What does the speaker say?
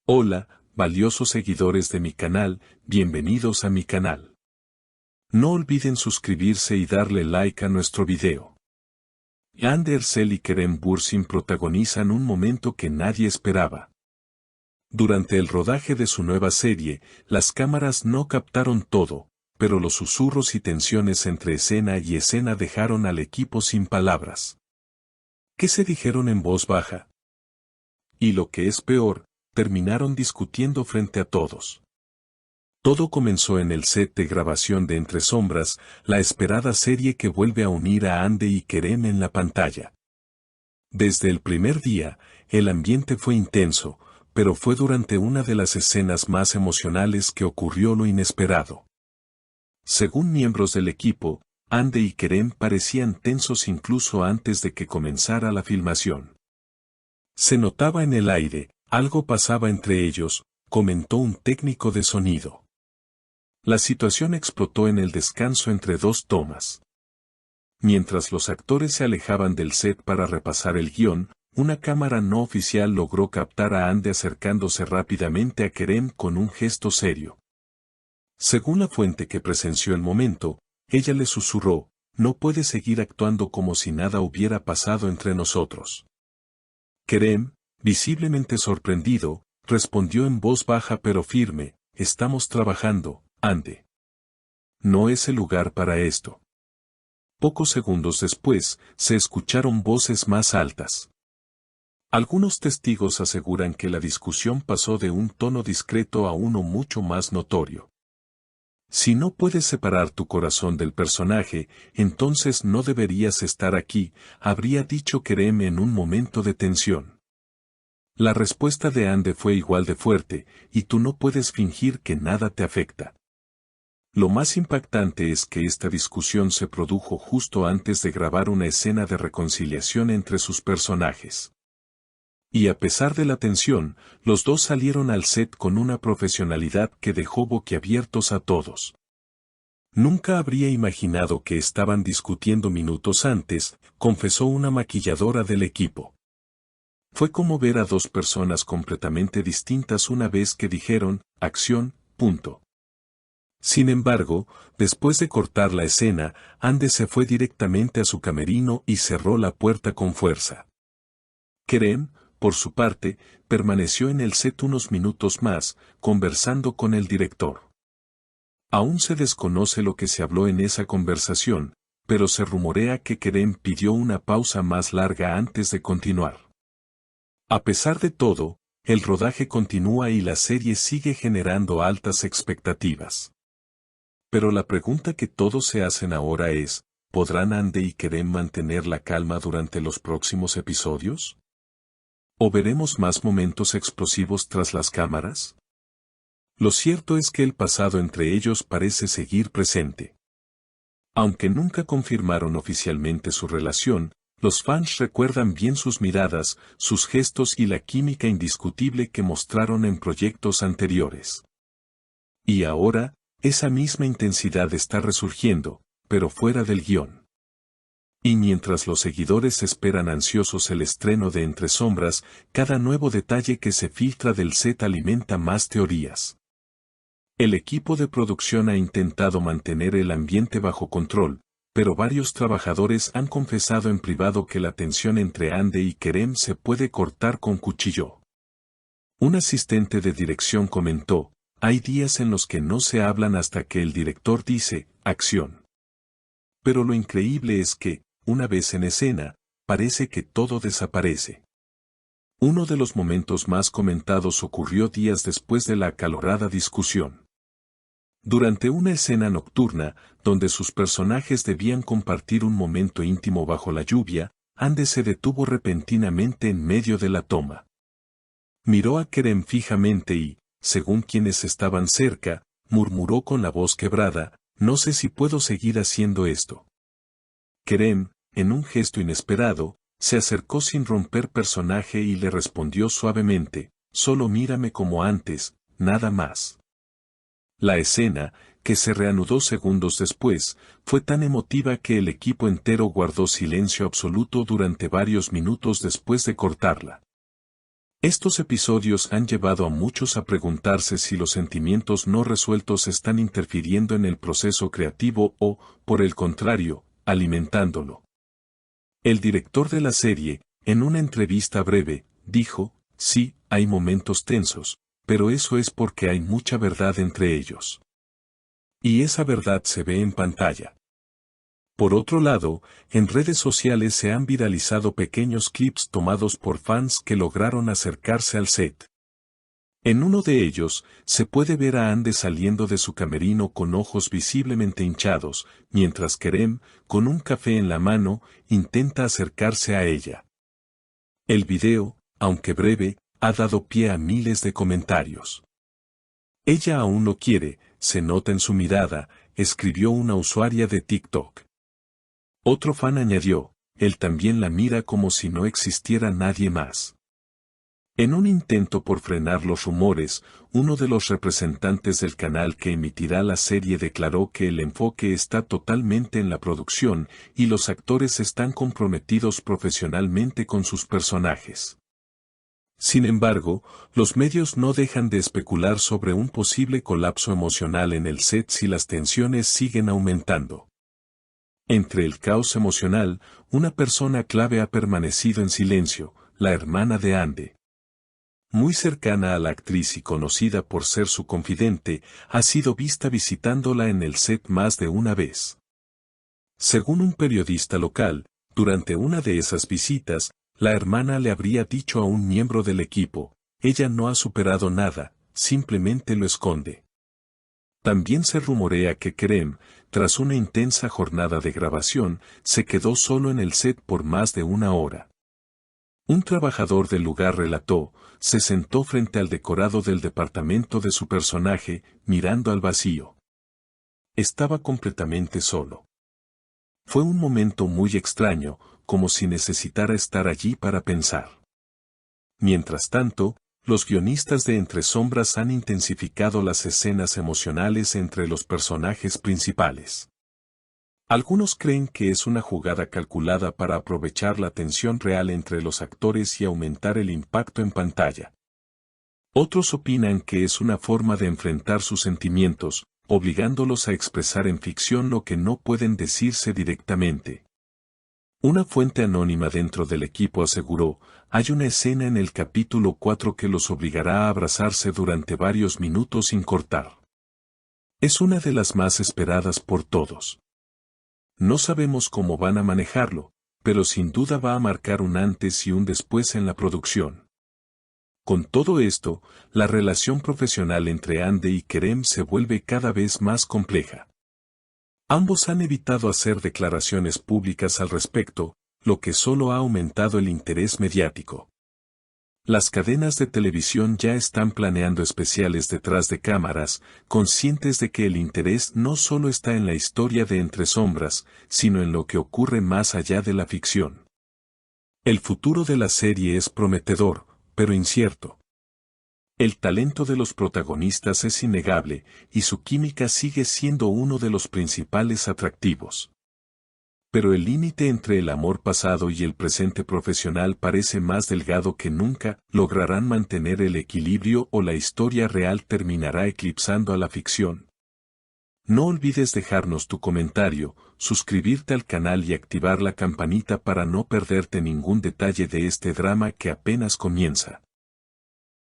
Hola, valiosos seguidores de mi canal, bienvenidos a mi canal. No olviden suscribirse y darle like a nuestro video. Hande Erçel y Kerem Bürsin protagonizan un momento que nadie esperaba. Durante el rodaje de su nueva serie, las cámaras no captaron todo, pero los susurros y tensiones entre escena y escena dejaron al equipo sin palabras. ¿Qué se dijeron en voz baja? Y lo que es peor, terminaron discutiendo frente a todos. Todo comenzó en el set de grabación de Entre Sombras, la esperada serie que vuelve a unir a Hande y Kerem en la pantalla. Desde el primer día, el ambiente fue intenso, pero fue durante una de las escenas más emocionales que ocurrió lo inesperado. Según miembros del equipo, Hande y Kerem parecían tensos incluso antes de que comenzara la filmación. Se notaba en el aire, algo pasaba entre ellos, comentó un técnico de sonido. La situación explotó en el descanso entre dos tomas. Mientras los actores se alejaban del set para repasar el guión, una cámara no oficial logró captar a Hande acercándose rápidamente a Kerem con un gesto serio. Según la fuente que presenció el momento, ella le susurró, «No puedes seguir actuando como si nada hubiera pasado entre nosotros». Kerem, visiblemente sorprendido, respondió en voz baja pero firme, «Estamos trabajando, Hande. No es el lugar para esto». Pocos segundos después, se escucharon voces más altas. Algunos testigos aseguran que la discusión pasó de un tono discreto a uno mucho más notorio. «Si no puedes separar tu corazón del personaje, entonces no deberías estar aquí», habría dicho Kerem en un momento de tensión. La respuesta de Hande fue igual de fuerte, «Y tú no puedes fingir que nada te afecta». Lo más impactante es que esta discusión se produjo justo antes de grabar una escena de reconciliación entre sus personajes. Y a pesar de la tensión, los dos salieron al set con una profesionalidad que dejó boquiabiertos a todos. «Nunca habría imaginado que estaban discutiendo minutos antes», confesó una maquilladora del equipo. «Fue como ver a dos personas completamente distintas una vez que dijeron, acción, punto». Sin embargo, después de cortar la escena, Hande se fue directamente a su camerino y cerró la puerta con fuerza. Kerem, por su parte, permaneció en el set unos minutos más, conversando con el director. Aún se desconoce lo que se habló en esa conversación, pero se rumorea que Kerem pidió una pausa más larga antes de continuar. A pesar de todo, el rodaje continúa y la serie sigue generando altas expectativas. Pero la pregunta que todos se hacen ahora es, ¿podrán Hande y Kerem mantener la calma durante los próximos episodios? ¿O veremos más momentos explosivos tras las cámaras? Lo cierto es que el pasado entre ellos parece seguir presente. Aunque nunca confirmaron oficialmente su relación, los fans recuerdan bien sus miradas, sus gestos y la química indiscutible que mostraron en proyectos anteriores. Y ahora, esa misma intensidad está resurgiendo, pero fuera del guión. Y mientras los seguidores esperan ansiosos el estreno de Entre Sombras, cada nuevo detalle que se filtra del set alimenta más teorías. El equipo de producción ha intentado mantener el ambiente bajo control, pero varios trabajadores han confesado en privado que la tensión entre Hande y Kerem se puede cortar con cuchillo. Un asistente de dirección comentó, «Hay días en los que no se hablan hasta que el director dice, acción». Pero lo increíble es que, una vez en escena, parece que todo desaparece. Uno de los momentos más comentados ocurrió días después de la acalorada discusión. Durante una escena nocturna, donde sus personajes debían compartir un momento íntimo bajo la lluvia, Hande se detuvo repentinamente en medio de la toma. Miró a Kerem fijamente y, según quienes estaban cerca, murmuró con la voz quebrada, «No sé si puedo seguir haciendo esto». Kerem, en un gesto inesperado, se acercó sin romper personaje y le respondió suavemente, «Solo mírame como antes, nada más». La escena, que se reanudó segundos después, fue tan emotiva que el equipo entero guardó silencio absoluto durante varios minutos después de cortarla. Estos episodios han llevado a muchos a preguntarse si los sentimientos no resueltos están interfiriendo en el proceso creativo o, por el contrario, alimentándolo. El director de la serie, en una entrevista breve, dijo, sí, hay momentos tensos, pero eso es porque hay mucha verdad entre ellos. Y esa verdad se ve en pantalla. Por otro lado, en redes sociales se han viralizado pequeños clips tomados por fans que lograron acercarse al set. En uno de ellos, se puede ver a Ande saliendo de su camerino con ojos visiblemente hinchados, mientras Kerem, con un café en la mano, intenta acercarse a ella. El video, aunque breve, ha dado pie a miles de comentarios. Ella aún lo quiere, se nota en su mirada, escribió una usuaria de TikTok. Otro fan añadió, él también la mira como si no existiera nadie más. En un intento por frenar los rumores, uno de los representantes del canal que emitirá la serie declaró que el enfoque está totalmente en la producción y los actores están comprometidos profesionalmente con sus personajes. Sin embargo, los medios no dejan de especular sobre un posible colapso emocional en el set si las tensiones siguen aumentando. Entre el caos emocional, una persona clave ha permanecido en silencio, la hermana de Ande. Muy cercana a la actriz y conocida por ser su confidente, ha sido vista visitándola en el set más de una vez. Según un periodista local, durante una de esas visitas, la hermana le habría dicho a un miembro del equipo, ella no ha superado nada, simplemente lo esconde. También se rumorea que Kerem, tras una intensa jornada de grabación, se quedó solo en el set por más de una hora. Un trabajador del lugar relató, se sentó frente al decorado del departamento de su personaje, mirando al vacío. Estaba completamente solo. Fue un momento muy extraño, como si necesitara estar allí para pensar. Mientras tanto, los guionistas de Entre Sombras han intensificado las escenas emocionales entre los personajes principales. Algunos creen que es una jugada calculada para aprovechar la tensión real entre los actores y aumentar el impacto en pantalla. Otros opinan que es una forma de enfrentar sus sentimientos, obligándolos a expresar en ficción lo que no pueden decirse directamente. Una fuente anónima dentro del equipo aseguró, hay una escena en el capítulo 4 que los obligará a abrazarse durante varios minutos sin cortar. Es una de las más esperadas por todos. No sabemos cómo van a manejarlo, pero sin duda va a marcar un antes y un después en la producción. Con todo esto, la relación profesional entre Ande y Kerem se vuelve cada vez más compleja. Ambos han evitado hacer declaraciones públicas al respecto, lo que solo ha aumentado el interés mediático. Las cadenas de televisión ya están planeando especiales detrás de cámaras, conscientes de que el interés no solo está en la historia de Entre Sombras, sino en lo que ocurre más allá de la ficción. El futuro de la serie es prometedor, pero incierto. El talento de los protagonistas es innegable, y su química sigue siendo uno de los principales atractivos. Pero el límite entre el amor pasado y el presente profesional parece más delgado que nunca, lograrán mantener el equilibrio o la historia real terminará eclipsando a la ficción. No olvides dejarnos tu comentario, suscribirte al canal y activar la campanita para no perderte ningún detalle de este drama que apenas comienza.